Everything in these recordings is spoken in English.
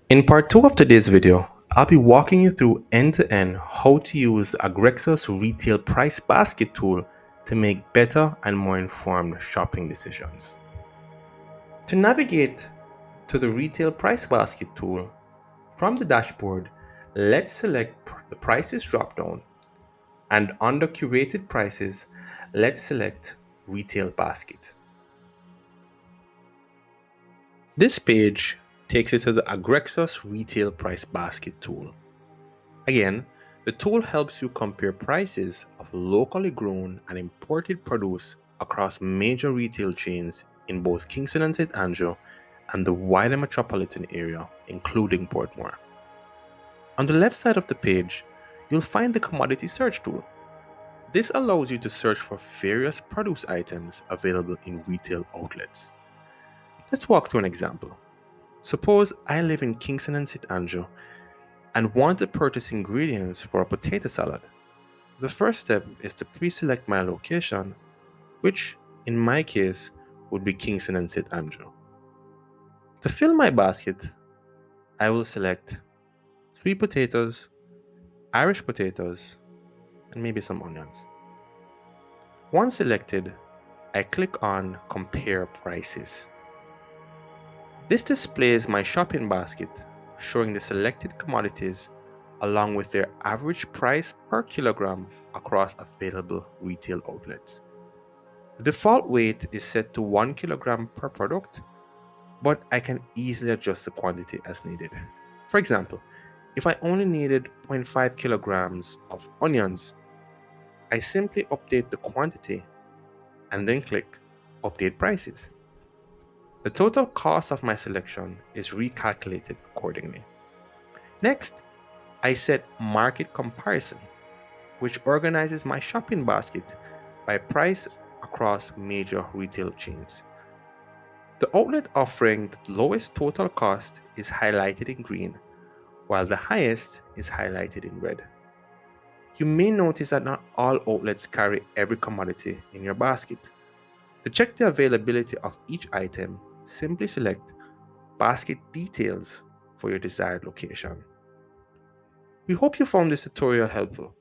In part 2 of today's video, I'll be walking you through end-to-end how to use Agrexus Retail Price Basket tool to make better and more informed shopping decisions. To navigate to the Retail Price Basket tool, from the dashboard, let's select the Prices dropdown, and under Curated Prices, let's select Retail Basket. This page takes you to the Agrexus Retail Price Basket tool. Again, the tool helps you compare prices of locally grown and imported produce across major retail chains in both Kingston and St. Andrew and the wider metropolitan area, including Portmore. On the left side of the page, you'll find the commodity search tool. This allows you to search for various produce items available in retail outlets. Let's walk through an example. Suppose I live in Kingston and St. Andrew and want to purchase ingredients for a potato salad. The first step is to pre-select my location, which in my case would be Kingston and St. Andrew. To fill my basket, I will select 3 potatoes, Irish potatoes, and maybe some onions. Once selected, I click on Compare Prices. This displays my shopping basket, showing the selected commodities along with their average price per kilogram across available retail outlets. The default weight is set to 1 kilogram per product, but I can easily adjust the quantity as needed. For example, if I only needed 0.5 kilograms of onions, I simply update the quantity and then click Update Prices. The total cost of my selection is recalculated accordingly. Next, I set Market Comparison, which organizes my shopping basket by price across major retail chains. The outlet offering the lowest total cost is highlighted in green, while the highest is highlighted in red. You may notice that not all outlets carry every commodity in your basket. To check the availability of each item, simply select Basket Details for your desired location. We hope you found this tutorial helpful.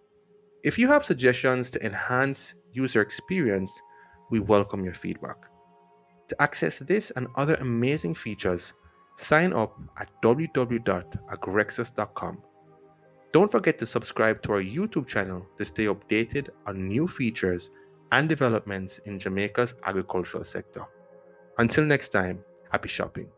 If you have suggestions to enhance user experience, we welcome your feedback. To access this and other amazing features, sign up at www.agrexus.com. Don't forget to subscribe to our YouTube channel to stay updated on new features and developments in Jamaica's agricultural sector. Until next time, happy shopping.